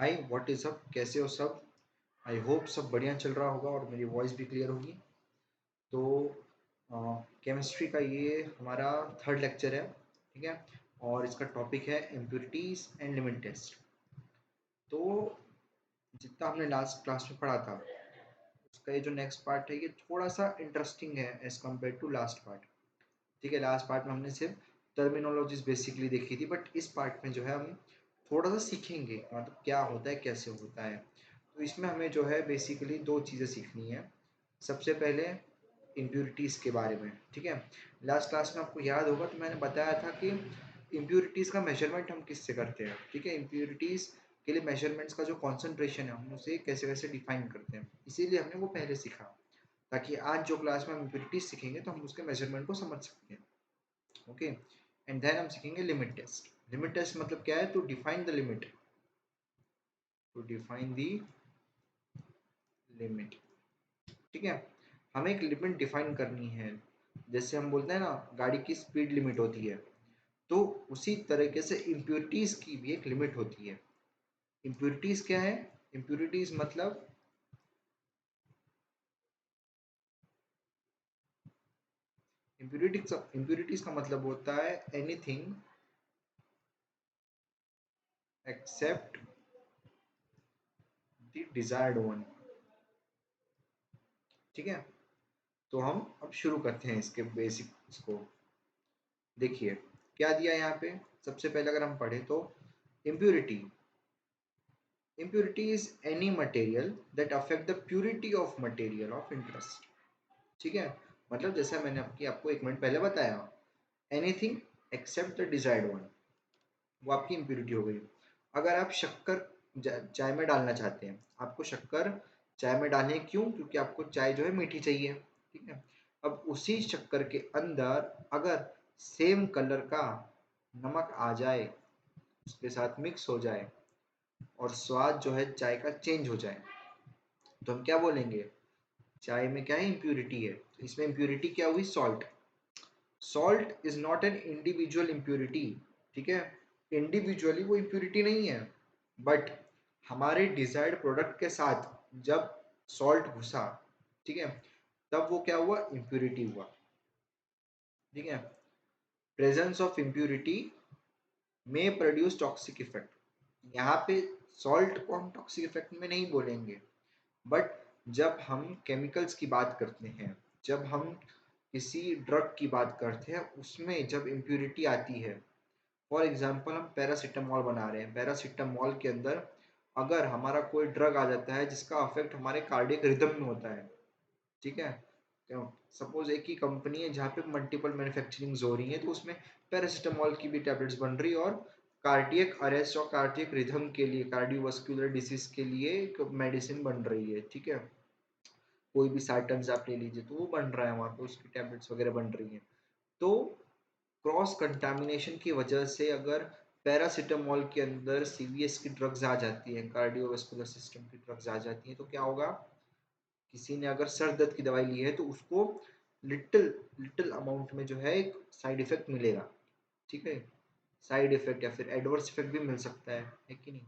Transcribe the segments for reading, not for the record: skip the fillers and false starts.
Hi, what is up? कैसे हो सब? आई होप सब बढ़िया चल रहा होगा और मेरी वॉइस भी क्लियर होगी। तो केमिस्ट्री का ये हमारा थर्ड लेक्चर है, ठीक है। और इसका टॉपिक है इम्प्योरिटीज एंड लिमिट टेस्ट। तो जितना हमने लास्ट क्लास में पढ़ा था, उसका ये जो नेक्स्ट पार्ट है ये थोड़ा सा इंटरेस्टिंग है as compare to last part. ठीक है, लास्ट पार्ट में हमने सिर्फ टर्मिनोलॉजीज बेसिकली देखी थी, बट इस पार्ट में जो है हम थोड़ा सा सीखेंगे मतलब क्या होता है, कैसे होता है। तो इसमें हमें जो है बेसिकली दो चीज़ें सीखनी है। सबसे पहले इम्प्यूरिटीज़ के बारे में, ठीक है। लास्ट क्लास में आपको याद होगा तो मैंने बताया था कि इम्प्यूरिटीज़ का मेजरमेंट हम किससे करते हैं, ठीक है। इम्प्यूरिटीज़ के लिए मेजरमेंट्स का जो कॉन्सेंट्रेशन है हम उसे कैसे कैसे डिफाइन करते हैं, इसीलिए हमने वो पहले सीखा, ताकि आज जो क्लास में हम इम्प्यूरिटीज़ सीखेंगे तो हम उसके मेजरमेंट को समझ सकते हैं। ओके, एंड देन हम सीखेंगे लिमिट टेस्ट। लिमिट टेस्ट मतलब क्या है? To define the limit, to define the limit, ठीक है। हमें एक लिमिट डिफाइन करनी है। जैसे हम बोलते हैं ना, गाड़ी की स्पीड लिमिट होती है, तो उसी तरीके से इम्प्योरिटीज की भी एक लिमिट होती है। इम्प्योरिटीज क्या है? इम्प्योरिटीज मतलब इम्प्योरिटीज का मतलब होता है anything accept the desired one, ठीक है। तो हम अब शुरू करते हैं इसके बेसिक्स को। देखिए क्या दिया यहाँ पे। सबसे पहले अगर हम पढ़े तो impurity, impurity is any material that affect the purity of material of interest, ठीक है। मतलब जैसा मैंने आपको एक मिनट पहले बताया, anything accept the desired one, वो आपकी इम्प्योरिटी हो गई। अगर आप शक्कर चाय में डालना चाहते हैं, आपको शक्कर चाय में डालनी है, क्यों? क्योंकि आपको चाय जो है मीठी चाहिए, ठीक है। अब उसी शक्कर के अंदर अगर सेम कलर का नमक आ जाए, उसके साथ मिक्स हो जाए और स्वाद जो है चाय का चेंज हो जाए, तो हम क्या बोलेंगे? चाय में क्या है? इम्प्यूरिटी है। तो इसमें इम्प्यूरिटी क्या हुई? Salt. Salt is not an individual impurity, ठीक है। इंडिविजुअली वो इम्प्यूरिटी नहीं है, बट हमारे डिजायर्ड प्रोडक्ट के साथ जब सॉल्ट घुसा, ठीक है, तब वो क्या हुआ? इम्प्यूरिटी हुआ, ठीक है। प्रेजेंस ऑफ इम्प्यूरिटी में प्रोड्यूस टॉक्सिक इफेक्ट। यहाँ पे सॉल्ट को हम टॉक्सिक इफेक्ट में नहीं बोलेंगे, बट जब हम केमिकल्स की बात करते हैं, जब हम किसी ड्रग की बात करते हैं, उसमें जब इम्प्यूरिटी आती है, फॉर एग्जांपल हम पैरासीटामोल बना रहे हैं, पैरासीटामोल के अंदर अगर हमारा कोई ड्रग आ जाता है जिसका अफेक्ट हमारे कार्डियक रिदम में होता है, ठीक है। सपोज एक ही कंपनी है जहाँ पे मल्टीपल मैन्युफैक्चरिंग हो रही है, तो उसमें पैरासीटामोल की भी टैबलेट्स बन रही है और कार्डियक अरेस्ट और कार्डियक रिदम के लिए, कार्डियोवास्कुलर डिसीज के लिए एक मेडिसिन बन रही है, ठीक है। कोई भी सार्टन्स आप ले लीजिए तो वो बन रहा है वहाँ पे, उसकी टैबलेट्स वगैरह बन रही हैं। तो क्रॉस कंटामिनेशन की वजह से अगर पैरासीटामोल के अंदर सीवीएस की ड्रग्स आ जाती हैं, कार्डियोवास्कुलर सिस्टम की ड्रग्स आ जाती हैं, तो क्या होगा? किसी ने अगर सर दर्द की दवाई ली है तो उसको लिटिल लिटिल अमाउंट में जो है एक साइड इफेक्ट मिलेगा, ठीक है। साइड इफेक्ट या फिर एडवर्स इफेक्ट भी मिल सकता है कि नहीं?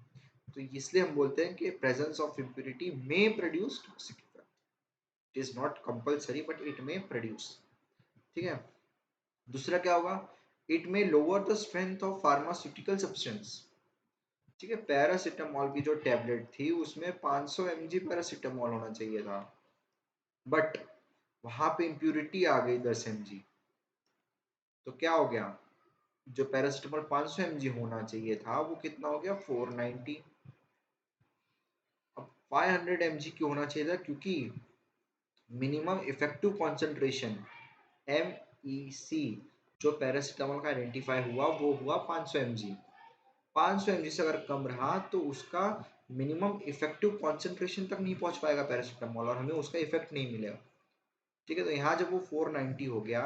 तो इसलिए हम बोलते हैं कि presence of impurity may produce toxic effect. It is not compulsory but it may produce, ठीक है। दूसरा क्या होगा? It may lower the strength of pharmaceutical substance, ठीक है। पैरासीटामोल की जो टैबलेट थी उसमें 500 mg पैरासीटामोल होना चाहिए था, बट वहां पे इम्प्यूरिटी आ गई 10 mg, तो क्या हो गया? जो पैरासीटामोल 500 mg होना चाहिए था वो कितना हो गया? 490। अब 500 mg क्यों होना चाहिए था? क्योंकि मिनिमम इफेक्टिव कॉन्सेंट्रेशन MEC जो पैरासीटामोल का आइडेंटिफाई हुआ वो हुआ 500 mg। 500 mg से अगर कम रहा तो उसका मिनिमम इफेक्टिव कॉन्सेंट्रेशन तक नहीं पहुंच पाएगा पैरासीटामोल, और हमें उसका इफेक्ट नहीं मिलेगा, ठीक है। तो यहाँ जब वो 490 हो गया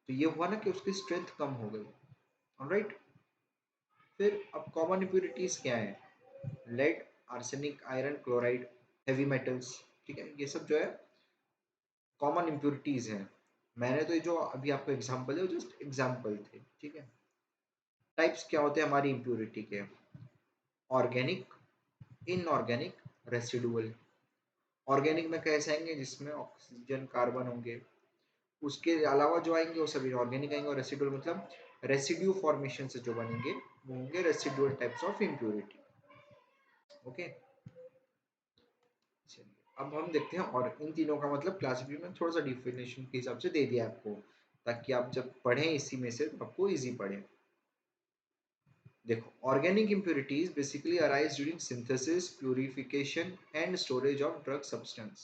तो ये हुआ ना कि उसकी स्ट्रेंथ कम हो गई, ऑलराइट। फिर अब कॉमन इम्प्यूरिटीज क्या है? Lead, arsenic, iron, chloride, heavy metals, ठीक है। ये सब जो है कॉमन इम्प्यूरिटीज हैं। मैंने तो ये जो अभी आपको एग्जांपल है वो जस्ट एग्जांपल थे, ठीक है। टाइप्स क्या होते हैं हमारी इम्प्यूरिटी के? Organic, inorganic residual. ऑर्गेनिक में कैसे आएंगे, जिसमें ऑक्सीजन कार्बन होंगे, उसके अलावा जो आएंगे वो सभी ऑर्गेनिक आएंगे। और रेसिडुअल मतलब रेसिड्यू फॉर्मेशन से जो बनेंगे वो होंगे residual types of impurity. Okay, चलिए अब हम देखते हैं। और इन तीनों का मतलब क्लासिफिकेशन में थोड़ा सा डिफिनेशन के हिसाब से दे दिया आपको, ताकि आप जब पढ़ें इसी में से तो आपको इजी पढ़े। देखो, organic impurities basically arise during synthesis, purification and storage of drug substance.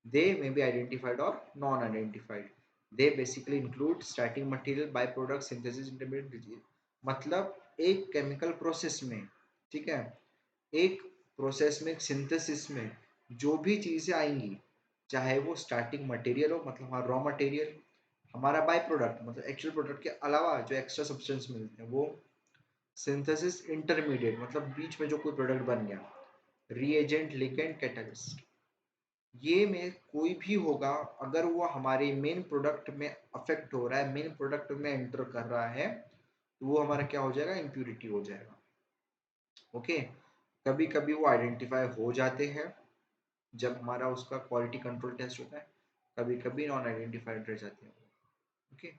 They may be identified or non-identified. They basically include starting material, byproduct, synthesis, intermediate। मतलब एक केमिकल प्रोसेस में, ठीक है, एक प्रोसेस में, सिंथेसिस में जो भी चीजें आएंगी, चाहे वो स्टार्टिंग मटेरियल हो, मतलब हमारा रॉ मटेरियल, हमारा बाय प्रोडक्ट मतलब एक्चुअल प्रोडक्ट के अलावा जो एक्स्ट्रा सब्सटेंस मिलते हैं वो, सिंथेसिस इंटरमीडिएट मतलब बीच में जो कोई प्रोडक्ट बन गया, रीएजेंट, लिगेंड, कैटलिस्ट, ये में कोई भी होगा अगर वो हमारे मेन प्रोडक्ट में अफेक्ट हो रहा है, मेन प्रोडक्ट में एंटर कर रहा है, तो वो हमारा क्या हो जाएगा, इम्प्यूरिटी हो जाएगा। ओके, कभी कभी वो आइडेंटिफाई हो जाते हैं जब हमारा उसका क्वालिटी कंट्रोल टेस्ट होता है, कभी कभी नॉन आइडेंटिफाइड रह जाते हैं। ओके,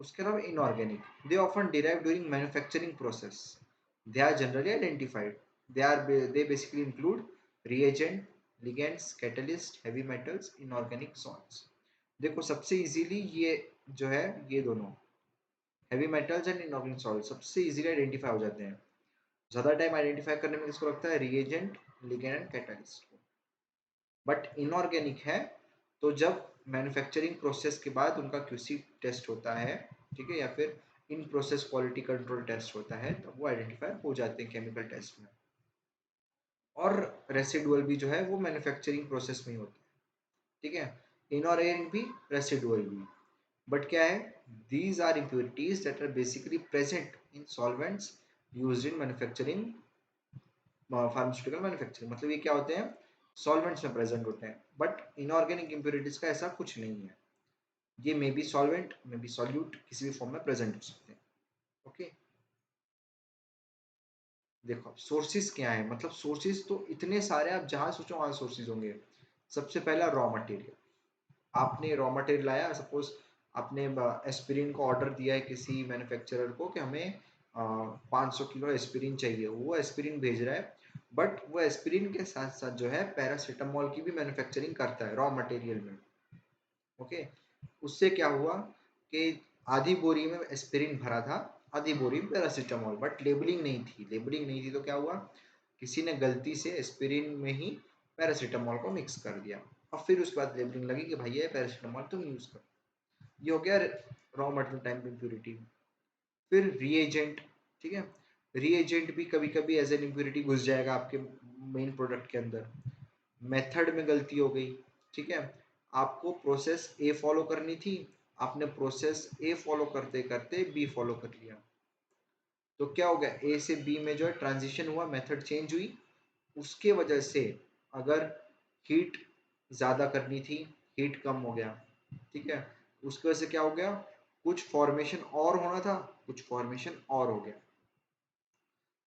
उसके अलावा inorganic, they often derive during manufacturing process, they are generally identified, they basically include reagent, ligands, catalyst, heavy metals, inorganic salts. देखो सबसे इजीली ये जो है, ये दोनों heavy metals and inorganic salt सबसे इजीली आइडेंटिफाई हो जाते हैं। ज्यादा टाइम आइडेंटिफाई करने में किसको लगता है, रिएजेंट, लिगेंड एंड कैटलिस्ट को। बट इनऑर्गेनिक है तो जब मैन्युफैक्चरिंग प्रोसेस के बाद उनका क्यूसी टेस्ट होता है, ठीक है, या फिर in process quality control test होता है, तब वो आइडेंटिफाई हो जाते हैं केमिकल टेस्ट में। और रेसिडुअल भी जो है वो मैन्युफैक्चरिंग प्रोसेस में ही होता है, ठीक है, इनऑर्गेनिक भी, रेसिडुअल भी। बट क्या है, these are impurities that are basically present in solvents used in manufacturing, pharmaceutical manufacturing. मतलब ये क्या होते हैं, सॉल्वेंट्स में प्रेजेंट होते हैं। बट इनऑर्गेनिक इम्प्योरिटीज का ऐसा कुछ नहीं है, ये may be solvent, may be solute, किसी भी फॉर्म में प्रेजेंट हो सकते हैं। ओके, देखो सोर्सेज क्या है, मतलब सोर्सेज तो इतने सारे, आप जहां सोचो वहां सोर्सेज होंगे। सबसे पहला रॉ मटेरियल, आपने रॉ मटेरियल लाया, सपोज आपने एस्पिरिन को ऑर्डर दिया है किसी मैन्युफैक्चरर को कि हमें 500 किलो एस्पिरिन चाहिए, वो एस्पिरिन भेज रहा है। बट वो एस्पिरिन के साथ साथ जो है पैरासीटामोल की भी मैन्युफैक्चरिंग करता है रॉ मटेरियल में। ओके, उससे क्या हुआ कि आधी बोरी में एस्पिरिन भरा था, आधी बोरी में पैरासीटामोल, बट लेबलिंग नहीं थी। लेबलिंग नहीं थी तो क्या हुआ, किसी ने गलती से एस्पिरिन में ही पैरासीटामोल को मिक्स कर दिया, और फिर उसके बाद लेबलिंग लगी कि भाई ये पैरासीटामोल तुम यूज करो। ये हो गया रॉ मटेरियल टाइप इम्प्योरिटी। फिर रिएजेंट, ठीक है, रिएजेंट भी कभी कभी एज एन इम्प्योरिटी घुस जाएगा आपके मेन प्रोडक्ट के अंदर। मेथड में गलती हो गई, ठीक है, आपको प्रोसेस ए फॉलो करनी थी, आपने प्रोसेस ए फॉलो करते करते बी फॉलो कर लिया, तो क्या हो गया, ए से बी में जो है ट्रांजिशन हुआ, मेथड चेंज हुई। उसके वजह से अगर हीट ज्यादा करनी थी, हीट कम हो गया, ठीक है, उसकी वजह से क्या हो गया, कुछ फॉर्मेशन और होना था, कुछ फॉर्मेशन और हो गया।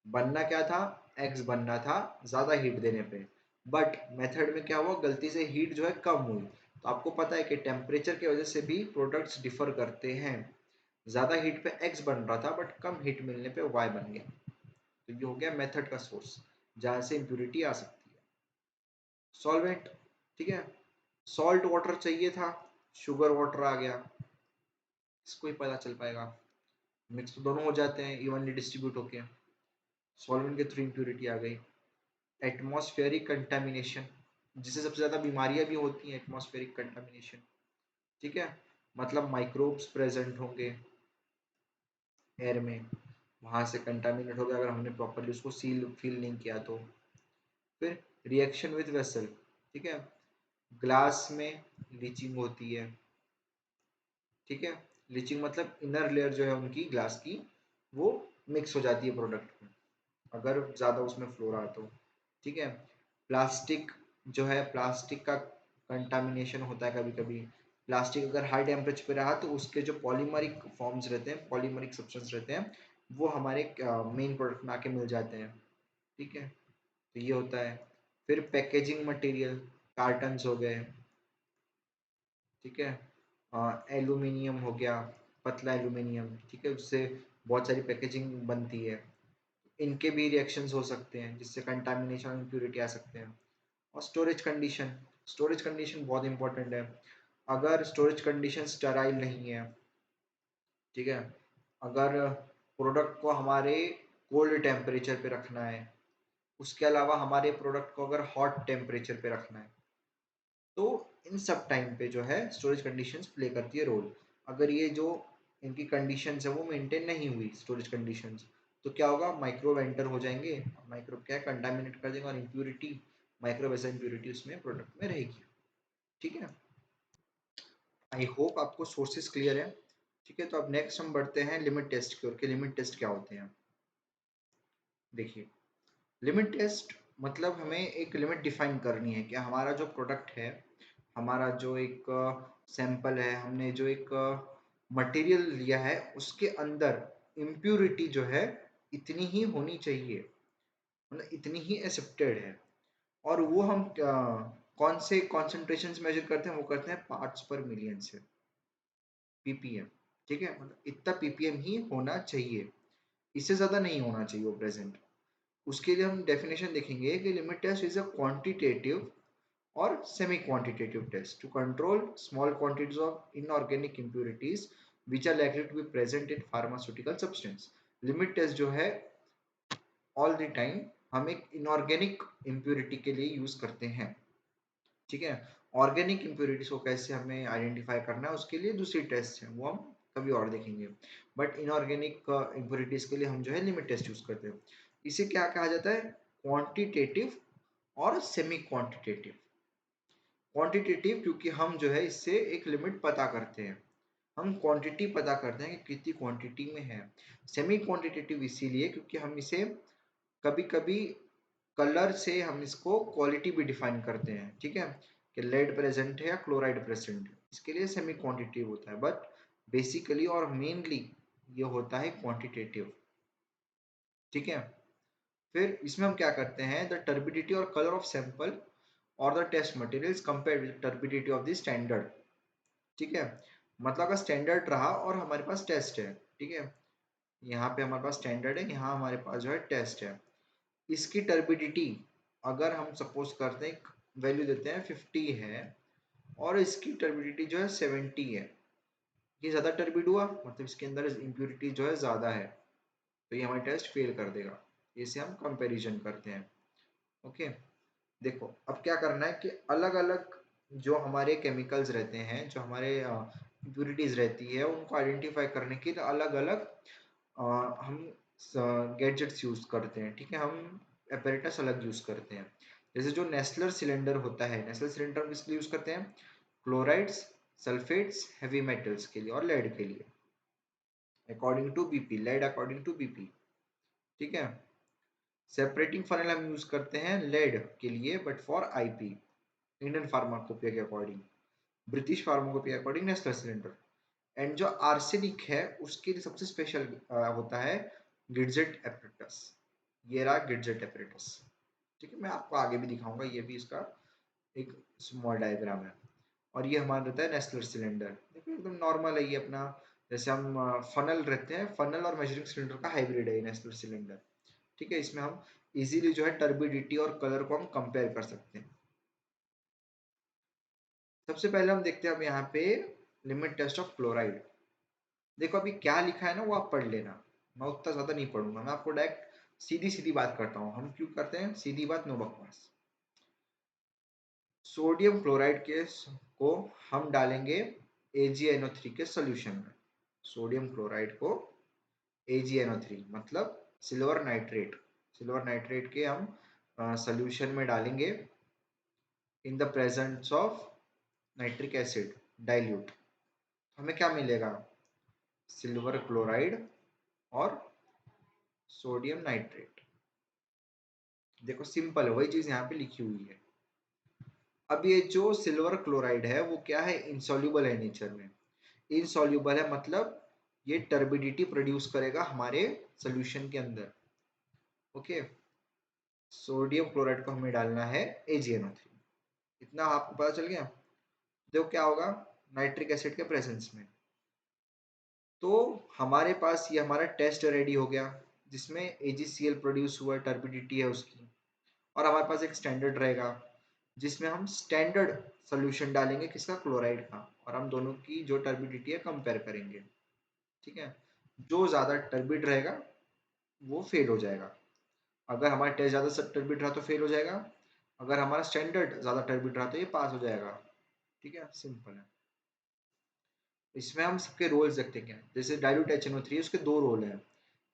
बनना क्या था, एक्स बनना था ज्यादा हीट देने पे, बट मेथड में क्या हुआ, गलती से हीट जो है कम हुई। तो आपको पता है कि टेम्परेचर की वजह से भी प्रोडक्ट्स डिफर करते हैं। ज्यादा हीट पे एक्स बन रहा था बट कम हीट मिलने पे वाई बन गया। तो ये हो गया मेथड का सोर्स, जहां से इम्प्यूरिटी आ सकती है। सॉल्वेंट, ठीक है, सॉल्ट वाटर चाहिए था, शुगर वाटर आ गया, इसको ही पता चल पाएगा। मिक्स तो दोनों हो जाते हैं इवनली डिस्ट्रीब्यूट होके, सॉल्वेंट के थ्रू इम्प्यूरिटी आ गई। एटमॉस्फेरिक कंटामिनेशन, जिससे सबसे ज्यादा बीमारियां भी होती हैं, एटमॉस्फेरिक कंटामिनेशन, ठीक है, मतलब माइक्रोब्स प्रेजेंट होंगे एयर में, वहां से कंटामिनेट हो गया अगर हमने प्रॉपरली उसको सील फील नहीं किया तो। फिर रिएक्शन विद वेसल, ठीक है, ग्लास में लीचिंग होती है, ठीक है, लीचिंग मतलब इनर लेयर जो है उनकी ग्लास की, वो मिक्स हो जाती है प्रोडक्ट में अगर ज्यादा उसमें फ्लोरा है तो, ठीक है। प्लास्टिक जो है, प्लास्टिक का कंटामिनेशन होता है कभी कभी। प्लास्टिक अगर हाई टेम्परेचर पे रहा तो उसके जो पॉलीमरिक फॉर्म्स रहते हैं, पॉलीमरिक सब्सटेंस रहते हैं, वो हमारे मेन प्रोडक्ट में आके मिल जाते हैं, ठीक है। तो ये होता है। फिर पैकेजिंग मटेरियल, कार्टन्स हो गए, ठीक है, एल्यूमिनियम हो गया, पतला एल्यूमिनियम, ठीक है, उससे बहुत सारी पैकेजिंग बनती है। इनके भी रिएक्शंस हो सकते हैं जिससे कंटामिनेशन, इम्प्योरिटी आ सकते हैं। और स्टोरेज कंडीशन बहुत इंपॉर्टेंट है। अगर स्टोरेज कंडीशन स्टेराइल नहीं है, ठीक है, अगर प्रोडक्ट को हमारे कोल्ड टेम्परेचर पे रखना है, उसके अलावा हमारे प्रोडक्ट को अगर हॉट टेम्परेचर पे रखना है, तो इन सब टाइम पे जो है स्टोरेज कंडीशंस प्ले करती है रोल। अगर ये जो इनकी कंडीशंस है वो मेंटेन नहीं हुई स्टोरेज कंडीशंस, तो क्या होगा, माइक्रो वेंटर हो जाएंगे, माइक्रो क्या कंटामिनेट कर देंगे और इम्प्यूरिटी, माइक्रो वैसा इम्प्यूरिटी उसमें प्रोडक्ट में रहेगी। ठीक है, आई होप आपको सोर्सेस क्लियर है। ठीक है, तो अब नेक्स्ट हम बढ़ते हैं लिमिट टेस्ट की ओर के। लिमिट टेस्ट क्या होते हैं, देखिए, लिमिट टेस्ट मतलब हमें एक लिमिट डिफाइन करनी है कि हमारा जो प्रोडक्ट है, हमारा जो एक सैंपल है, हमने जो एक मटेरियल लिया है, उसके अंदर इम्प्यूरिटी जो है इतनी ही होनी चाहिए, मतलब इतनी ही एक्सेप्टेड है। और वो हम कौन से कॉन्सेंट्रेशन मेजर करते हैं, वो करते हैं पार्ट्स पर मिलियन से, पीपीएम। ठीक है, मतलब इतना पीपीएम ही होना चाहिए, इससे ज्यादा नहीं होना चाहिए वो प्रेजेंट। उसके लिए हम डेफिनेशन देखेंगे कि limit test is a quantitative और semi quantitative test to control small quantities of inorganic impurities which are likely to be present in pharmaceutical substance. Limit test जो है all the time हम एक inorganic impurity के लिए use करते हैं। ठीक है, ऑर्गेनिक इम्प्योरिटीज को कैसे हमें आइडेंटिफाई करना है उसके लिए दूसरी टेस्ट है, वो हम कभी और देखेंगे। बट इनऑर्गेनिक इम्प्योरिटीज के लिए हम जो है लिमिट टेस्ट यूज करते हैं। इसे क्या कहा जाता है, क्वांटिटेटिव और सेमी क्वांटिटेटिव। क्वांटिटेटिव क्योंकि हम जो है इससे एक लिमिट पता करते हैं, हम क्वांटिटी पता करते हैं कि कितनी क्वांटिटी में है। सेमी क्वांटिटेटिव इसीलिए क्योंकि हम इसे कभी कभी कलर से हम इसको क्वालिटी भी डिफाइन करते हैं। ठीक है, कि लेड प्रेजेंट है या क्लोराइड प्रेजेंट है, इसके लिए सेमी क्वांटिटेटिव होता है। बट बेसिकली और मेनली ये होता है क्वांटिटेटिव। ठीक है, फिर इसमें हम क्या करते हैं, द टर्बिडिटी और कलर ऑफ सैंपल और the test materials compare with turbidity of the standard. ठीक है, मतलब अगर स्टैंडर्ड रहा और हमारे पास टेस्ट है, ठीक है, यहाँ पे हमारे पास स्टैंडर्ड है, यहाँ हमारे पास जो है टेस्ट है, इसकी टर्बिडिटी अगर हम सपोज करते हैं वैल्यू देते हैं 50 है और इसकी टर्बिडिटी जो है 70 है, ये ज़्यादा टर्बिड हुआ, मतलब इसके अंदर इम्प्योरिटी जो है ज़्यादा है, तो ये हमारा टेस्ट फेल कर देगा। इसे हम कंपैरिजन करते हैं। ओके, देखो अब क्या करना है कि अलग अलग जो हमारे केमिकल्स रहते हैं, जो हमारे इम्प्योरिटीज रहती है, उनको आइडेंटिफाई करने के लिए अलग अलग हम गैजेट्स यूज करते हैं। ठीक है, हम एपरेटस अलग यूज करते हैं। जैसे जो नेस्लर सिलेंडर होता है, नेस्लर सिलेंडर हम किस लिए यूज करते हैं, क्लोराइड्स, सल्फेट्स, हैवी मेटल्स के लिए और लेड के लिए, according to BP, lead according to BP. ठीक है, सेपरेटिंग फनेल हम यूज करते हैं लेड के लिए but for IP, Indian pharmacopoeia के according, British pharmacopoeia according Nessler cylinder. And जो आर्सेनिक है उसके लिए सबसे स्पेशल होता है गिडजेट एपरेटस। ये रहा गिडजेट एपरेटस। ठीक है, मैं आपको आगे भी दिखाऊंगा, ये भी इसका एक स्मॉल डायग्राम है। और ये हमारा रहता है नेस्लर सिलेंडर। देखो एकदम नॉर्मल है ये अपना, जैसे हम फनल रहते हैं, फनल और मेजरिंग सिलेंडर का हाइब्रिड है ये नेस्लर सिलेंडर। ठीक है, इसमें हम इजीली जो है टर्बिडिटी और कलर को हम कंपेयर कर सकते हैं। सबसे पहले हम देखते हैं अब यहाँ पे लिमिट टेस्ट ऑफ क्लोराइड। देखो अभी क्या लिखा है ना वो आप पढ़ लेना, मैं उतना ज्यादा नहीं पढ़ूंगा, मैं आपको डायरेक्ट सीधी सीधी बात करता हूँ। हम क्यों करते हैं सीधी बात, नो बकवास। सोडियम क्लोराइड के को हम डालेंगे AgNO3 के सोल्यूशन में। सोडियम क्लोराइड को AgNO3 मतलब सिल्वर नाइट्रेट, सिल्वर नाइट्रेट के हम सोल्यूशन में डालेंगे in the presence of nitric acid dilute. हमें क्या मिलेगा, सिल्वर क्लोराइड और सोडियम नाइट्रेट। देखो सिंपल है, वही चीज यहाँ पे लिखी हुई है। अब ये जो सिल्वर क्लोराइड है वो क्या है, इनसॉल्युबल है नेचर में। इनसॉल्युबल है मतलब ये टर्बिडिटी प्रोड्यूस करेगा हमारे सोल्यूशन के अंदर। ओके, सोडियम क्लोराइड को हमें डालना है AgNO3। इतना आपको पता चल गया। देखो क्या होगा नाइट्रिक एसिड के प्रेजेंस में। तो हमारे पास ये हमारा टेस्ट रेडी हो गया जिसमें AgCl प्रोड्यूस हुआ, टर्बिडिटी है उसकी, और हमारे पास एक स्टैंडर्ड रहेगा जिसमें हम स्टैंडर्ड सोल्यूशन डालेंगे किसका, क्लोराइड का, और हम दोनों की जो टर्बिडिटी है कंपेयर करेंगे। ठीक है, जो ज्यादा टर्बिड रहेगा वो फेल हो जाएगा। अगर हमारा टेस्ट ज्यादा टर्बिड रहा तो फेल हो जाएगा, अगर हमारा स्टैंडर्ड ज्यादा टर्बिड रहा तो ये पास हो जाएगा। ठीक है, सिंपल है। इसमें हम सबके रोल्स देखते हैं। जैसे डाइल्यूट HNO3 उसके दो रोल हैं।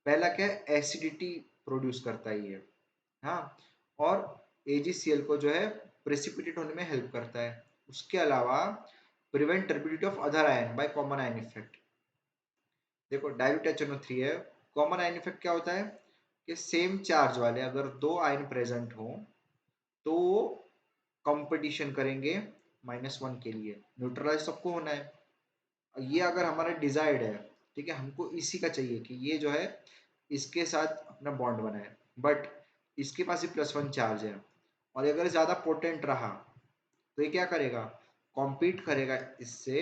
पहला क्या है, एसिडिटी प्रोड्यूस करता है ये, हाँ, और AgCl को जो है प्रेसिपिटेट होने में हेल्प करता है। उसके अलावा prevent turbidity of other ion by common ion effect. देखो डाइल्यूट HNO3 है, कॉमन आयन इफेक्ट क्या होता है कि सेम चार्ज वाले अगर दो आयन प्रेजेंट हो तो वो कंपटीशन करेंगे -1 के लिए, न्यूट्रलाइज सबको होना है। ये अगर हमारा डिजायर्ड है, ठीक है, हमको इसी का चाहिए कि ये जो है इसके साथ अपना बॉन्ड बनाए, बट इसके पास ही +1 चार्ज है, और अगर ज्यादा पोटेंट रहा तो ये क्या करेगा, कॉम्पीट करेगा इससे,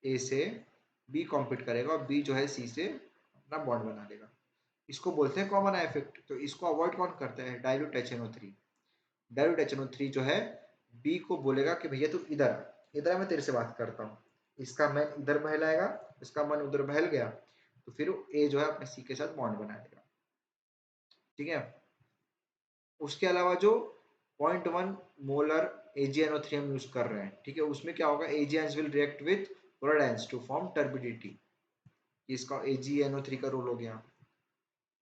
ए से बी कॉम्पीट करेगा, और बी जो है सी से अपना बॉन्ड बना लेगा। इसको बोलते हैं कॉमन इफेक्ट। तो इसको अवॉइड कौन करता है, डाइल्यूट HNO3। डाइल्यूट HNO3 जो है बी को बोलेगा कि भैया तू इधर इधर मैं तेरे से बात करता हूँ, इसका मन इधर बहलाएगा, इसका मन उधर बहल गया, तो फिर ए जो है अपने सी के साथ बॉन्ड बना लेगा। ठीक है, उसके अलावा जो 0.1 मोलर AgNO3 हम यूज कर रहे हैं, ठीक है, उसमें क्या होगा, AgNs will react with chlorides to form turbidity. इसका AgNO3 का रोल हो गया।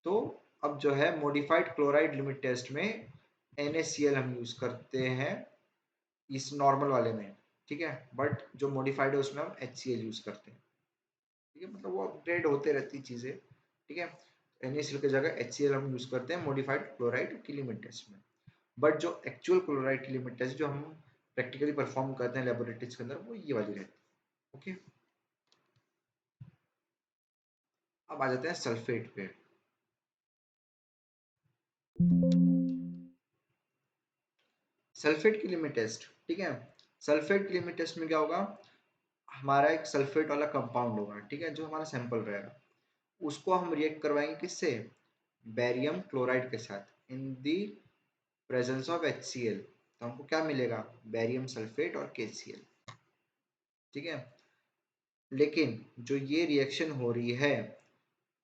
तो अब जो है मॉडिफाइड क्लोराइड लिमिट टेस्ट में NaCl हम यूज करते हैं इस नॉर्मल वाले में। ठीक है, बट जो मॉडिफाइड है उसमें हम HCl यूज करते हैं। ठीक है, मतलब वो अपग्रेड होते रहती चीजें। ठीक है, NaCl की जगह HCl हम यूज करते हैं मॉडिफाइड क्लोराइड की लिमिट टेस्ट में। बट जो एक्चुअल क्लोराइड की लिमिट टेस्ट जो हम प्रैक्टिकली परफॉर्म करते हैं लेबोरेटरीज के अंदर वो ये वाली रहती है। ओके, अब आ जाते हैं सल्फेट पे। सल्फेट की लिमिट टेस्ट, ठीक है, सल्फेट की लिमिट टेस्ट में क्या होगा, हमारा एक सल्फेट वाला कंपाउंड होगा, ठीक है, जो हमारा सैंपल रहेगा, उसको हम रिएक्ट करवाएंगे किससे, बेरियम क्लोराइड के साथ इन दी प्रेजेंस ऑफ HCl। तो हमको क्या मिलेगा, बेरियम सल्फेट और KCl। ठीक है, लेकिन जो ये रिएक्शन हो रही है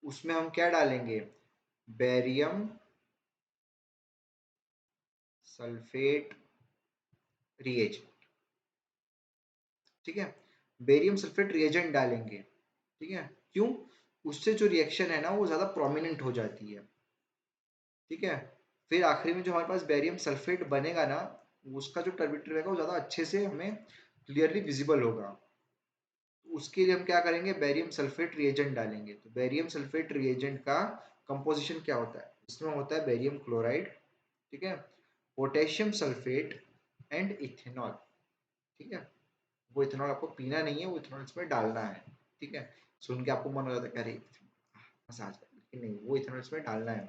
उसमें हम क्या डालेंगे, बेरियम सल्फेट रिएजेंट। ठीक है, बेरियम सल्फेट रिएजेंट डालेंगे। ठीक है, क्यों, उससे जो रिएक्शन है ना वो ज्यादा प्रोमिनेंट हो जाती है। ठीक है, फिर आखिरी में जो हमारे पास बेरियम सल्फेट बनेगा ना, उसका जो टर्बिडिटी रहेगा वो ज्यादा अच्छे से हमें क्लियरली विजिबल होगा। उसके लिए हम क्या करेंगे, बेरियम सल्फेट रिएजेंट डालेंगे। तो बेरियम सल्फेट रिएजेंट का कंपोजिशन क्या होता है, इसमें होता है बेरियम क्लोराइड, ठीक है, पोटेशियम सल्फेट एंड इथेनॉल। ठीक है, वो इथेनॉल आपको पीना नहीं है, वो इथेनॉल इसमें डालना है। ठीक है, सुन के आपको मन हो जाता है अरे मजा आ जाए, लेकिन नहीं, वो इथेनॉल इसमें डालना है।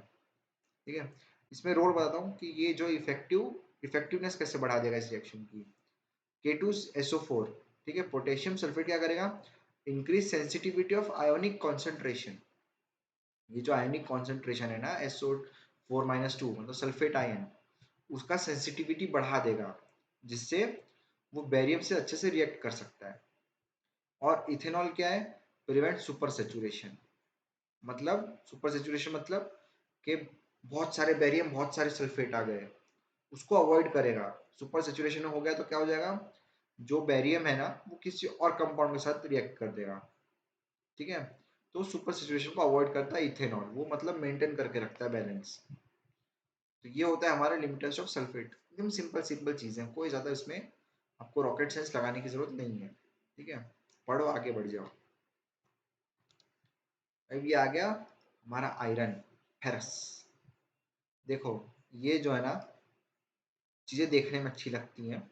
ठीक है, इसमें रोल बताता हूँ कि ये जो इफेक्टिवनेस कैसे बढ़ा देगा इस रिएक्शन की। K2SO4, ठीक है, पोटेशियम सल्फेट क्या करेगा, increase sensitivity of ionic concentration. ये जो आयोनिक कॉन्सेंट्रेशन है ना SO4-2 मतलब सल्फेट आयन, उसका सेंसिटिविटी बढ़ा देगा, जिससे वो बेरियम से अच्छे से रिएक्ट कर सकता है। और इथेनॉल क्या है, प्रिवेंट सुपर सेचुरेशन। मतलब सुपर सेचुरेशन मतलब कि बहुत सारे बेरियम बहुत सारे सल्फेट आ गए, उसको अवॉइड करेगा। सुपर सेचुरेशन हो गया तो क्या हो जाएगा, जो बेरियम है ना वो किसी और कंपाउंड के साथ रिएक्ट कर देगा। ठीक है, तो सुपर सिचुएशन को अवॉइड करता है इथेनॉल, वो मतलब मेंटेन करके रखता है बैलेंस। तो ये होता है हमारा लिमिट टेस्ट ऑफ सल्फेट। एकदम सिंपल सिंपल चीजें हैं, कोई ज्यादा इसमें आपको रॉकेट साइंस लगाने की जरूरत नहीं है। ठीक है, पढ़ो आगे बढ़ जाओ। अब ये आ गया हमारा आयरन, फेरस। देखो ये जो है ना चीजें देखने में अच्छी लगती हैं,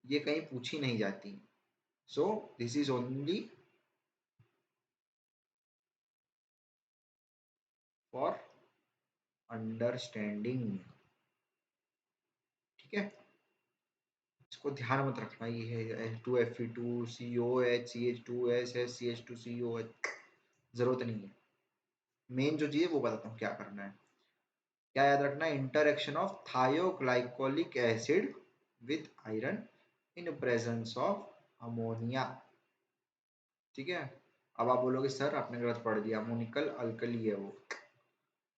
ये कहीं पूछी नहीं जाती, so this is only for understanding. ठीक है, इसको ध्यान मत रखना ये है H2Fe2COH जरूरत नहीं है। मेन जो चीज है वो बताता हूँ क्या करना है। क्या याद रखना है? Interaction of थायोग्लाइकोलिक acid with iron in presence of ammonia. ठीक है, अब आप बोलोगे सर आपने गलत पढ़ दिया, अमोनिकल अल्कली है वो,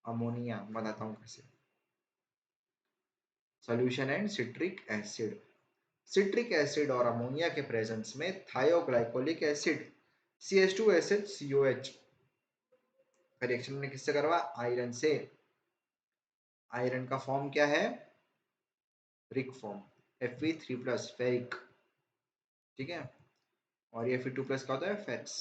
अमोनिया। बताता हूँ कैसे। Solution and citric acid. Citric acid और अमोनिया के प्रेजेंस में थायोग्लाइकोलिक एसिड CH2SH का रिएक्शन हमने किससे करवा? आयरन से। आयरन का फॉर्म क्या है? रिक फॉर्म, Fe3+ फेरिक। ठीक है, और ये Fe2+ का होता है फेरस।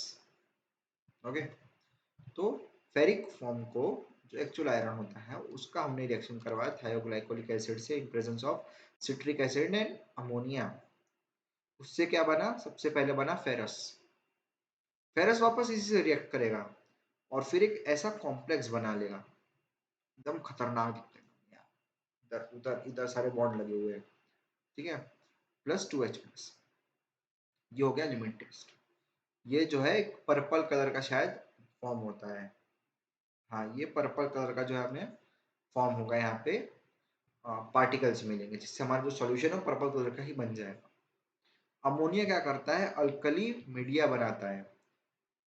ओके, तो फेरिक फॉर्म को जो एक्चुअल आयरन होता है उसका हमने रिएक्शन करवाया थायोग्लाइकोलिक एसिड से in presence of citric acid and ammonia. उससे क्या बना? सबसे पहले बना फेरस। फेरस वापस इसी से रिएक्ट करेगा और फिर एक ऐसा कॉम्प्लेक्स बना लेगा, एकदम खतरनाक दिखेगा, इधर उधर इधर सारे बॉन्ड लगे हुए हैं। ठीक है, +2H+। ये हो गया लिमिट टेस्ट। ये जो है एक पर्पल कलर का शायद फॉर्म होता है। हाँ, ये पर्पल कलर का जो है हमें फॉर्म होगा यहाँ पे, पार्टिकल्स मिलेंगे जिससे हमारा जो सॉल्यूशन है पर्पल कलर का ही बन जाएगा। अमोनिया क्या करता है? अल्कली मीडिया बनाता है।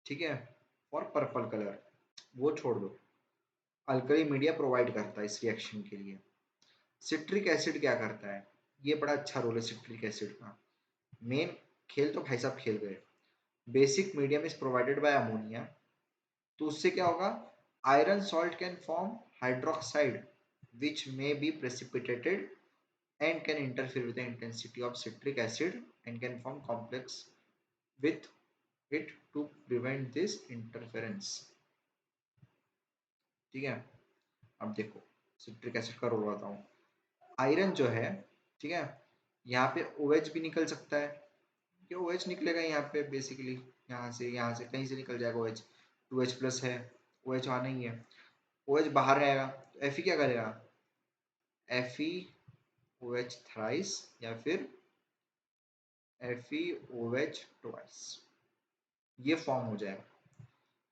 ठीक है, और पर्पल कलर वो छोड़ दो, अल्कली मीडिया प्रोवाइड करता है इस रिएक्शन के लिए। सिट्रिक एसिड क्या करता है? ये बड़ा अच्छा रोल है सिट्रिक एसिड का। मेन खेल तो भाई साहब खेल गए। Basic medium is provided by ammonia, तो उससे क्या होगा? Iron salt can form hydroxide which may be precipitated and can interfere with the intensity of citric acid and can form complex with it to prevent this interference। ठीक है, अब देखो citric acid का role बताऊं। Iron जो है, ठीक है, यहाँ पे OH भी निकल सकता है। ये OH निकलेगा यहाँ पे बेसिकली, यहाँ से कहीं से निकल जाएगा OH। 2H+ है, OH वहाँ नहीं है, OH बाहर रहेगा तो Fe क्या करेगा? FeOH थ्राइस या फिर FeOH ट्वाइस, ये फॉर्म हो जाएगा।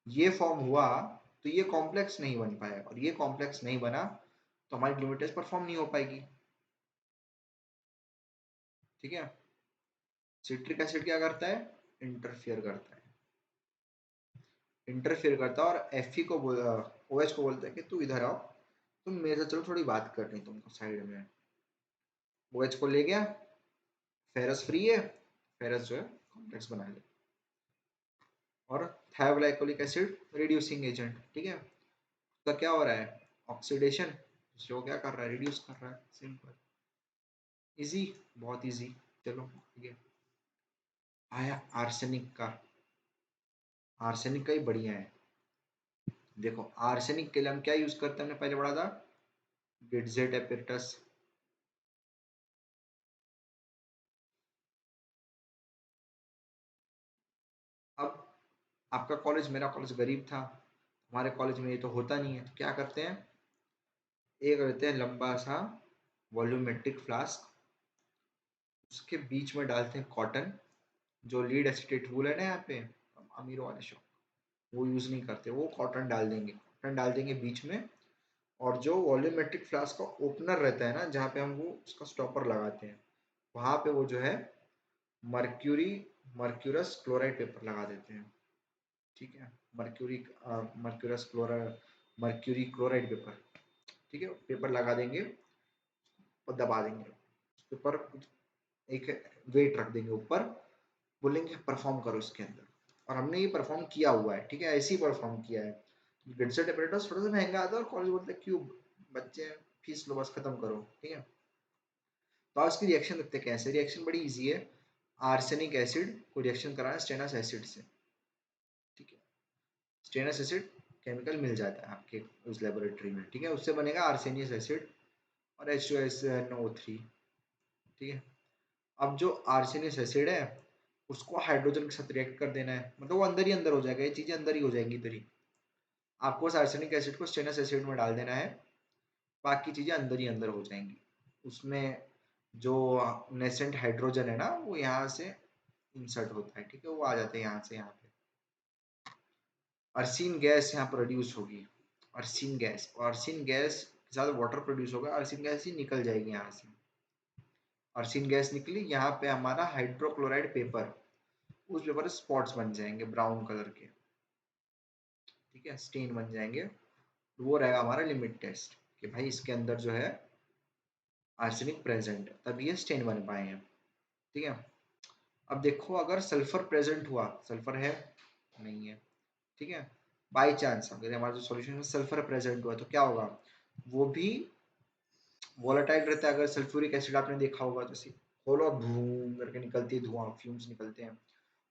ये फॉर्म हुआ तो ये कॉम्प्लेक्स नहीं बन पाएगा, और ये कॉम्प्लेक्स नहीं बना तो हमारी ग्लूमेटेज परफॉर्म नहीं हो पाएगी। ठीक है, सिट्रिक एसिड क्या करता है? इंटरफियर करता है, इंटरफियर करता है और OH को बोलता है कि तू इधर आओ, तुम मेरे से चलो थोड़ी बात करनी तुमको साइड में। OH को ले गया, फेरस फ्री है, फेरस जो है कॉम्प्लेक्स बना ले। और थायोग्लाइकोलिक एसिड रिड्यूसिंग एजेंट। ठीक है, तो क्या हो रहा है? ऑक्सीडेशन, जो क्या कर रहा है? रिड्यूस कर रहा है। सिंपल, इजी, बहुत इजी। चलो ठीक है, आया आर्सेनिक का। आर्सेनिक का ही बढ़िया है। देखो आर्सेनिक के लिए हम क्या यूज करते हैं? हमने पहले पढ़ा था गिटजेट एपिरटस। अब आपका कॉलेज, मेरा कॉलेज गरीब था, हमारे कॉलेज में ये तो होता नहीं है, तो क्या करते हैं? एक लेते हैं लंबा सा वॉल्यूमेट्रिक फ्लास्क, उसके बीच में डालते हैं कॉटन, जो लीड एसीटेट वूल है ना यहाँ पे, अमीरों वाले शॉप, वो यूज नहीं करते, वो कॉटन डाल देंगे, कॉटन डाल देंगे बीच में। और जो वॉल्यूमेट्रिक फ्लास्क का ओपनर रहता है ना, जहाँ पे हम वो उसका स्टॉपर लगाते हैं, वहां पे वो जो है मर्क्यूरी मर्क्यूरस क्लोराइड पेपर लगा देते हैं। ठीक है, mercurous chloride, mercury chloride paper. ठीक है, पेपर लगा देंगे और दबा देंगे पेपर, एक वेट रख देंगे ऊपर, बोलेंगे परफॉर्म करो इसके अंदर। और हमने ये परफॉर्म किया हुआ है। ठीक है, ऐसे ही परफॉर्म किया है। गिटसेट एपरेटस थोड़ा सा महंगा आता है और कॉलेज बोलते हैं क्यों बच्चे हैं, फीस लो बस खत्म करो। ठीक है, तो आज की रिएक्शन देखते हैं कैसे। रिएक्शन बड़ी इजी है, आर्सेनिक एसिड को रिएक्शन कराना स्टेनस एसिड से। ठीक है, स्टेनस एसिड केमिकल मिल जाता है आपके उस लेबोरेटरी में। ठीक है, उससे बनेगा आर्सेनियस एसिड और H2SNO3। ठीक है, अब जो आर्सेनियस एसिड है उसको हाइड्रोजन के साथ रिएक्ट कर देना है, मतलब वो अंदर ही अंदर हो जाएगा, ये चीजें अंदर ही हो जाएंगी इधर ही। आपको उस आर्सेनिक एसिड को स्टेनस एसिड में डाल देना है, बाकी चीजें अंदर ही अंदर हो जाएंगी। उसमें जो नेसेंट हाइड्रोजन है ना वो यहाँ से इंसर्ट होता है, ठीक है, वो आ जाता है यहाँ से यहाँ पे। अर्सिन गैस यहाँ प्रोड्यूस होगी, अर्सिन गैस, और अर्सिन गैस के साथ वाटर प्रोड्यूस होगा, अर्सिन गैस ही निकल जाएगी यहाँ से। अर्सिन गैस निकली, यहाँ पे हमारा हाइड्रोक्लोराइड पेपर, उस पेपर स्पॉट्स बन जाएंगे ब्राउन कलर के, ठीक है, स्टेन बन जाएंगे। वो रहेगा हमारा लिमिट टेस्ट कि भाई इसके अंदर जो है आर्सेनिक प्रेजेंट है, तभी ये स्टेन बन पाए हैं, ठीक है। अब देखो अगर सल्फर प्रेजेंट हुआ, सल्फर है नहीं है, ठीक है, बाई चांस अगर हमारा जो सॉल्यूशन में सल्फर प्रेजेंट हुआ तो क्या होगा, वो भी वोलेटाइल रहता है। अगर सल्फ्यूरिक एसिड आपने देखा होगा तो खोलो धूम करके निकलती है, धुआं फ्यूम्स निकलते हैं,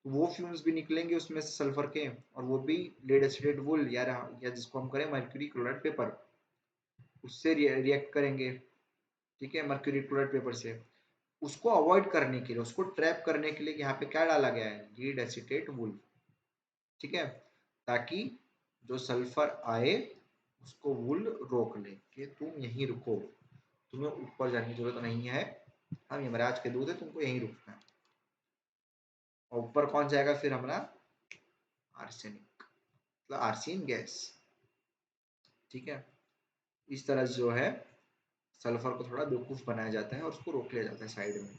तो वो फ्यूम्स भी निकलेंगे उसमें से सल्फर के, और वो भी लेड एसिडेट वुल या जिसको हम करें मर्क्यूरी क्लोराइड पेपर, उससे रिएक्ट करेंगे, ठीक है, मर्क्यूरी क्लोराइड पेपर से। उसको अवॉइड करने के लिए, उसको ट्रैप करने के लिए यहाँ पे क्या डाला गया है, लीड एसिटेट वुल, ठीक है, ताकि जो सल्फर आए उसको वुल रोक ले कि तुम यहीं रुको, तुम्हें ऊपर जाने की जरूरत नहीं है, हम यमराज के दूध है, तुमको यहीं रुकना है। और ऊपर कौन जाएगा फिर हमारा आर्सेनिक, मतलब आर्सिन गैस, ठीक है। इस तरह जो है सल्फर को थोड़ा बेवकूफ बनाया जाता है और उसको रोक लिया जाता है साइड में,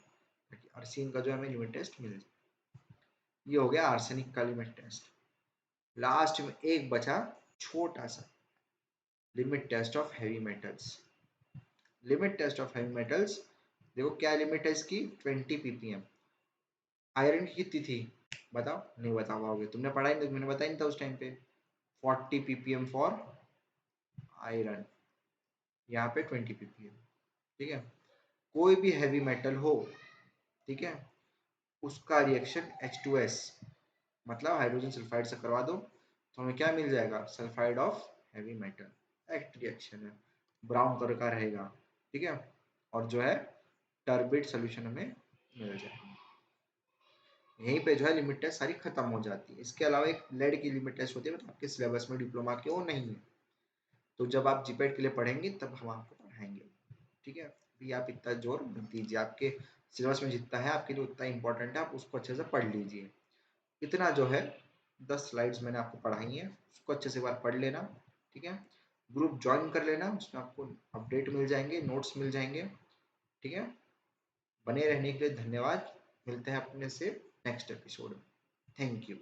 ताकि आर्सिन का जो हमें लिमिट टेस्ट मिल जाए। ये हो गया आर्सेनिक का लिमिट टेस्ट। लास्ट में एक बचा छोटा सा, limit test of heavy metals. Limit test of heavy metals, देखो क्या लिमिट है इसकी, 20 ppm। आयरन की कितनी थी बताओ, नहीं बता पाओगे, तुमने पढ़ा ही नहीं, मैंने बताया नहीं था उस टाइम पे। 40 ppm फॉर आयरन, यहाँ पे 20 ppm, ठीक है। कोई भी हैवी मेटल हो, ठीक है, उसका रिएक्शन H2S मतलब हाइड्रोजन सल्फाइड से करवा दो तो हमें क्या मिल जाएगा, sulphide of heavy metal. Act reaction है, ब्राउन कलर का रहेगा, ठीक है, और जो है टर्बिड सोल्यूशन हमें मिल जाएगा। यहीं पे जो है लिमिट टेस्ट सारी खत्म हो जाती है। इसके अलावा एक लेड की लिमिट टेस्ट होती है, तो आपके सिलेबस में डिप्लोमा के वो नहीं है, तो जब आप जीपेट के लिए पढ़ेंगे तब हम आपको पढ़ाएंगे, ठीक है। अभी आप इतना जोर मत दीजिए, आपके सिलेबस में जितना है आपके लिए उतना इंपॉर्टेंट है, आप उसको अच्छे से पढ़ लीजिए। इतना जो है 10 स्लाइड्स मैंने आपको पढ़ाई हैं, उसको अच्छे से एक बार पढ़ लेना, ठीक है। ग्रुप ज्वाइन कर लेना, उसमें आपको अपडेट मिल जाएंगे, नोट्स मिल जाएंगे, ठीक है। बने रहने के लिए धन्यवाद, मिलते हैं अपने से नेक्स्ट एपिसोड में। Thank you.